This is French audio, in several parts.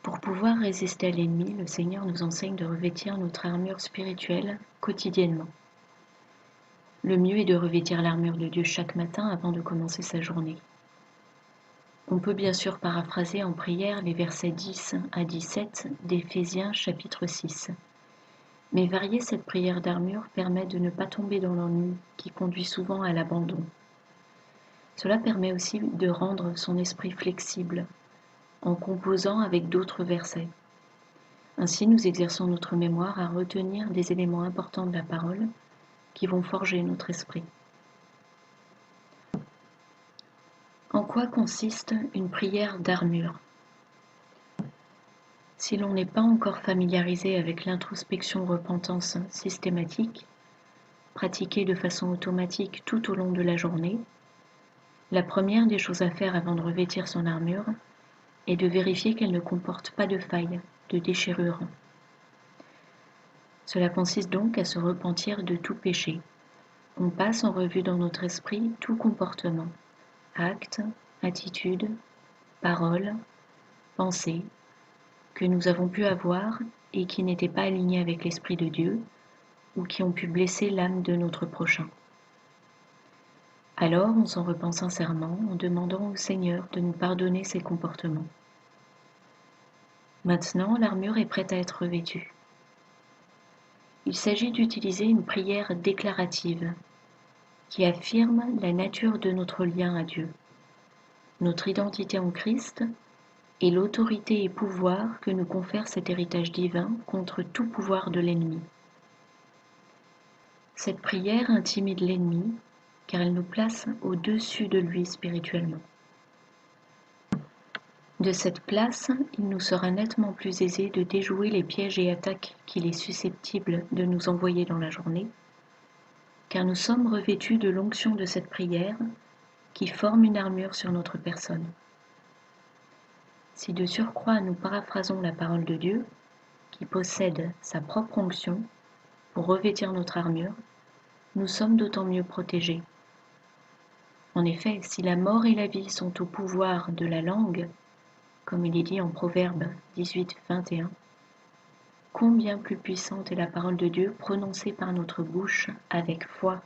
Pour pouvoir résister à l'ennemi, le Seigneur nous enseigne de revêtir notre armure spirituelle quotidiennement. Le mieux est de revêtir l'armure de Dieu chaque matin avant de commencer sa journée. On peut bien sûr paraphraser en prière les versets 10 à 17 d'Éphésiens chapitre 6. Mais varier cette prière d'armure permet de ne pas tomber dans l'ennui qui conduit souvent à l'abandon. Cela permet aussi de rendre son esprit flexible en composant avec d'autres versets. Ainsi, nous exerçons notre mémoire à retenir des éléments importants de la parole qui vont forger notre esprit. En quoi consiste une prière d'armure? Si l'on n'est pas encore familiarisé avec l'introspection-repentance systématique, pratiquée de façon automatique tout au long de la journée, la première des choses à faire avant de revêtir son armure est de vérifier qu'elle ne comporte pas de failles, de déchirures. Cela consiste donc à se repentir de tout péché. On passe en revue dans notre esprit tout comportement, acte, attitude, parole, pensée, que nous avons pu avoir et qui n'étaient pas alignés avec l'Esprit de Dieu ou qui ont pu blesser l'âme de notre prochain. Alors on s'en repent sincèrement en demandant au Seigneur de nous pardonner ces comportements. Maintenant, l'armure est prête à être revêtue. Il s'agit d'utiliser une prière déclarative qui affirme la nature de notre lien à Dieu, notre identité en Christ et l'autorité et pouvoir que nous confère cet héritage divin contre tout pouvoir de l'ennemi. Cette prière intimide l'ennemi car elle nous place au-dessus de lui spirituellement. De cette place, il nous sera nettement plus aisé de déjouer les pièges et attaques qu'il est susceptible de nous envoyer dans la journée, car nous sommes revêtus de l'onction de cette prière qui forme une armure sur notre personne. Si de surcroît nous paraphrasons la parole de Dieu, qui possède sa propre onction, pour revêtir notre armure, nous sommes d'autant mieux protégés. En effet, si la mort et la vie sont au pouvoir de la langue, comme il est dit en Proverbe 18, 21, combien plus puissante est la parole de Dieu prononcée par notre bouche avec foi.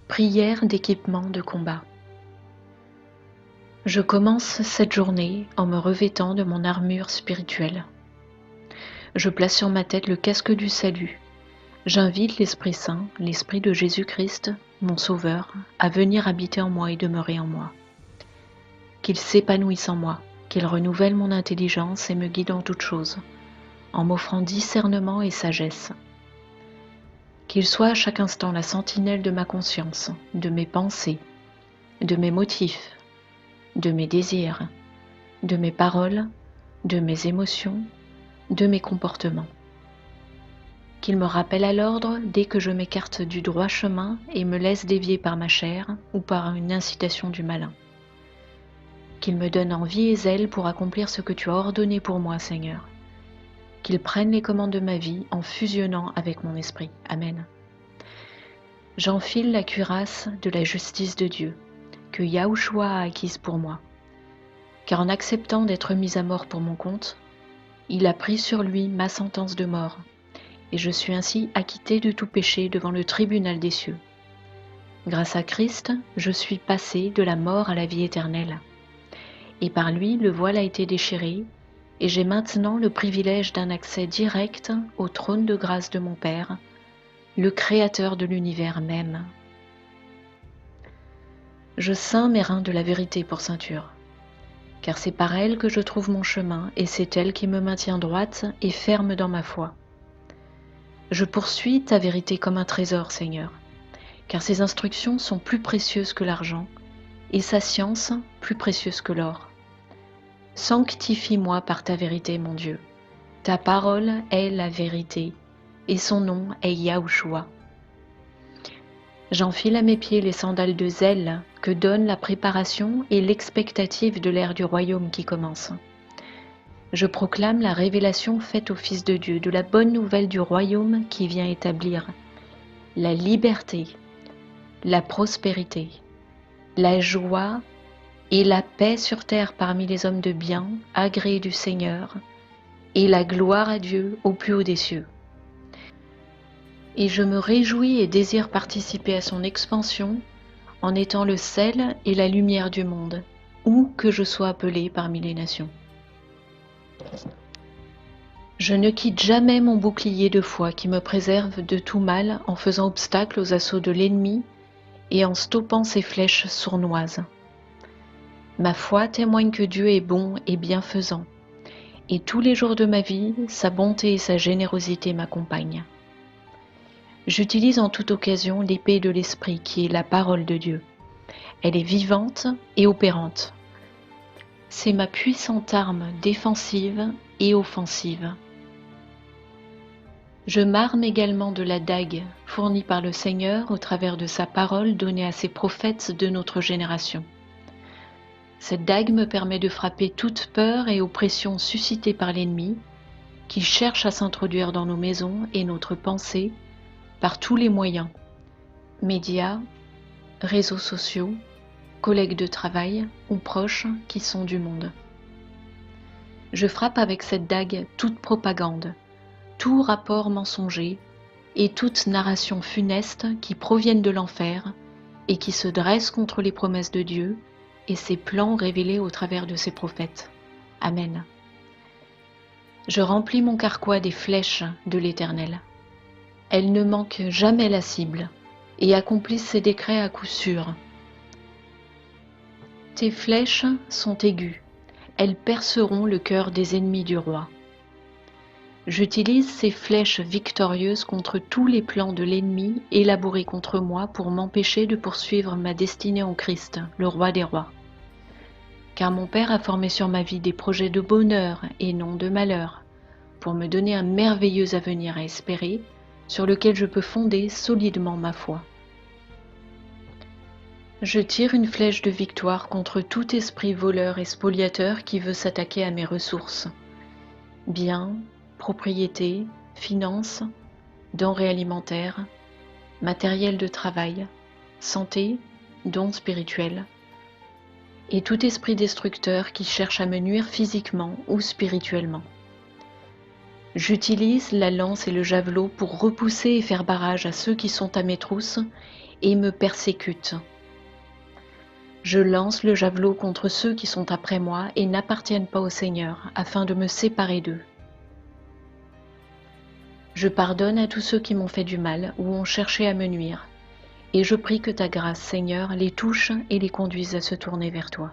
Prière d'équipement de combat. Je commence cette journée en me revêtant de mon armure spirituelle. Je place sur ma tête le casque du salut. J'invite l'Esprit Saint, l'Esprit de Jésus-Christ, mon Sauveur, à venir habiter en moi et demeurer en moi. Qu'il s'épanouisse en moi, qu'il renouvelle mon intelligence et me guide en toutes choses, en m'offrant discernement et sagesse. Qu'il soit à chaque instant la sentinelle de ma conscience, de mes pensées, de mes motifs, de mes désirs, de mes paroles, de mes émotions, de mes comportements. Qu'il me rappelle à l'ordre dès que je m'écarte du droit chemin et me laisse dévier par ma chair ou par une incitation du malin. Qu'il me donne envie et zèle pour accomplir ce que tu as ordonné pour moi, Seigneur. Qu'il prenne les commandes de ma vie en fusionnant avec mon esprit. Amen. J'enfile la cuirasse de la justice de Dieu, que Yahushua a acquise pour moi. Car en acceptant d'être mis à mort pour mon compte, il a pris sur lui ma sentence de mort, et je suis ainsi acquitté de tout péché devant le tribunal des cieux. Grâce à Christ, je suis passé de la mort à la vie éternelle. Et par lui, le voile a été déchiré, et j'ai maintenant le privilège d'un accès direct au trône de grâce de mon Père, le Créateur de l'univers même. Je ceins mes reins de la vérité pour ceinture, car c'est par elle que je trouve mon chemin, et c'est elle qui me maintient droite et ferme dans ma foi. Je poursuis ta vérité comme un trésor, Seigneur, car ses instructions sont plus précieuses que l'argent, et sa science plus précieuse que l'or. Sanctifie-moi par ta vérité, mon Dieu. Ta parole est la vérité, et son nom est Yahushua. J'enfile à mes pieds les sandales de zèle que donne la préparation et l'expectative de l'ère du royaume qui commence. Je proclame la révélation faite au Fils de Dieu de la bonne nouvelle du royaume qui vient établir la liberté, la prospérité, la joie et la paix sur terre parmi les hommes de bien, agréés du Seigneur, et la gloire à Dieu au plus haut des cieux. Et je me réjouis et désire participer à son expansion en étant le sel et la lumière du monde, où que je sois appelé parmi les nations. Je ne quitte jamais mon bouclier de foi qui me préserve de tout mal en faisant obstacle aux assauts de l'ennemi et en stoppant ses flèches sournoises. Ma foi témoigne que Dieu est bon et bienfaisant, et tous les jours de ma vie, sa bonté et sa générosité m'accompagnent. J'utilise en toute occasion l'épée de l'Esprit qui est la parole de Dieu. Elle est vivante et opérante. C'est ma puissante arme défensive et offensive. Je m'arme également de la dague fournie par le Seigneur au travers de sa parole donnée à ses prophètes de notre génération. Cette dague me permet de frapper toute peur et oppression suscitée par l'ennemi qui cherche à s'introduire dans nos maisons et notre pensée par tous les moyens, médias, réseaux sociaux, collègues de travail ou proches qui sont du monde. Je frappe avec cette dague toute propagande, tout rapport mensonger et toute narration funeste qui proviennent de l'enfer et qui se dressent contre les promesses de Dieu et ses plans révélés au travers de ses prophètes. Amen. Je remplis mon carquois des flèches de l'Éternel. Elles ne manquent jamais la cible et accomplissent ses décrets à coup sûr. Tes flèches sont aiguës, elles perceront le cœur des ennemis du roi. J'utilise ces flèches victorieuses contre tous les plans de l'ennemi élaborés contre moi pour m'empêcher de poursuivre ma destinée en Christ, le roi des rois. Car mon Père a formé sur ma vie des projets de bonheur et non de malheur, pour me donner un merveilleux avenir à espérer, sur lequel je peux fonder solidement ma foi. Je tire une flèche de victoire contre tout esprit voleur et spoliateur qui veut s'attaquer à mes ressources. Biens, propriétés, finances, denrées alimentaires, matériel de travail, santé, dons spirituels, et tout esprit destructeur qui cherche à me nuire physiquement ou spirituellement. J'utilise la lance et le javelot pour repousser et faire barrage à ceux qui sont à mes trousses et me persécutent. Je lance le javelot contre ceux qui sont après moi et n'appartiennent pas au Seigneur, afin de me séparer d'eux. Je pardonne à tous ceux qui m'ont fait du mal ou ont cherché à me nuire, et je prie que ta grâce, Seigneur, les touche et les conduise à se tourner vers toi.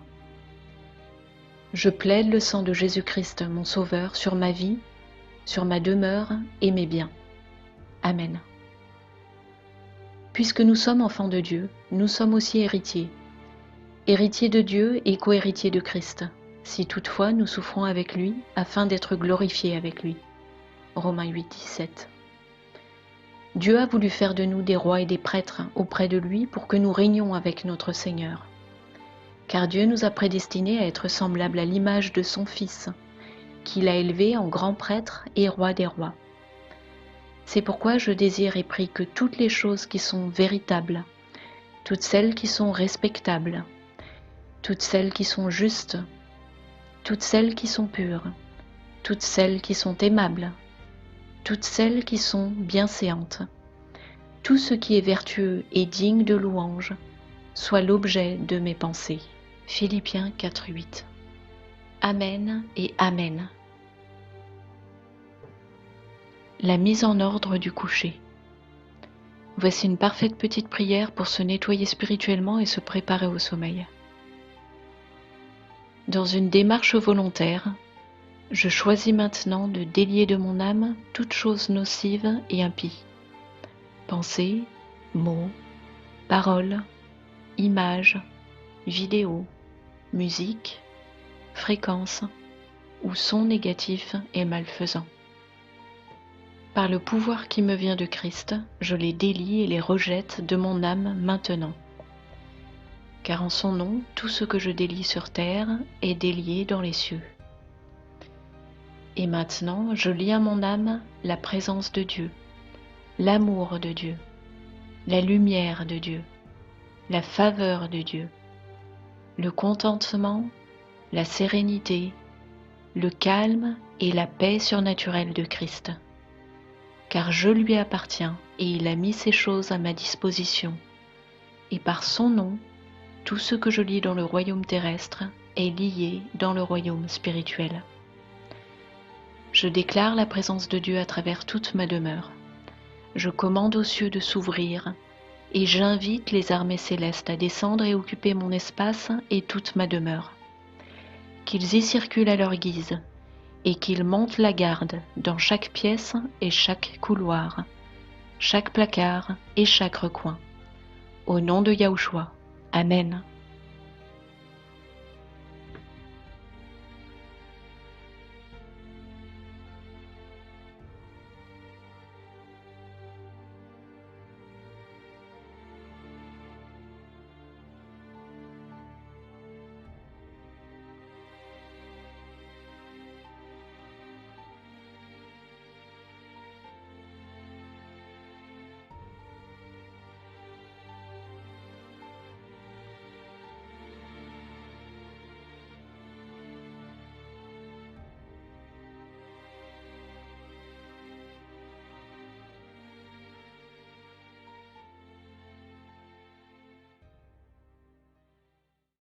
Je plaide le sang de Jésus-Christ, mon Sauveur, sur ma vie, sur ma demeure et mes biens. Amen. Puisque nous sommes enfants de Dieu, nous sommes aussi héritiers. Héritiers de Dieu et co-héritiers de Christ, si toutefois nous souffrons avec lui, afin d'être glorifiés avec lui. Romains 8, 17. Dieu a voulu faire de nous des rois et des prêtres auprès de lui pour que nous régnions avec notre Seigneur. Car Dieu nous a prédestinés à être semblables à l'image de son Fils, qu'il a élevé en grand prêtre et roi des rois. C'est pourquoi je désire et prie que toutes les choses qui sont véritables, toutes celles qui sont respectables, toutes celles qui sont justes, toutes celles qui sont pures, toutes celles qui sont aimables, toutes celles qui sont bienséantes, tout ce qui est vertueux et digne de louange, soit l'objet de mes pensées. Philippiens 4, 8. Amen et Amen. La mise en ordre du coucher. Voici une parfaite petite prière pour se nettoyer spirituellement et se préparer au sommeil. Dans une démarche volontaire, je choisis maintenant de délier de mon âme toute chose nocive et impie. Pensées, mots, paroles, images, vidéos, musique, fréquence ou son négatif et malfaisant. Par le pouvoir qui me vient de Christ, je les délie et les rejette de mon âme maintenant. Car en son nom, tout ce que je délie sur terre est délié dans les cieux. Et maintenant, je lie à mon âme la présence de Dieu, l'amour de Dieu, la lumière de Dieu, la faveur de Dieu, le contentement, la sérénité, le calme et la paix surnaturelle de Christ. Car je lui appartiens et il a mis ces choses à ma disposition. Et par son nom, tout ce que je lis dans le royaume terrestre est lié dans le royaume spirituel. Je déclare la présence de Dieu à travers toute ma demeure. Je commande aux cieux de s'ouvrir et j'invite les armées célestes à descendre et occuper mon espace et toute ma demeure. Qu'ils y circulent à leur guise et qu'ils montent la garde dans chaque pièce et chaque couloir, chaque placard et chaque recoin. Au nom de Yahushua. Amen.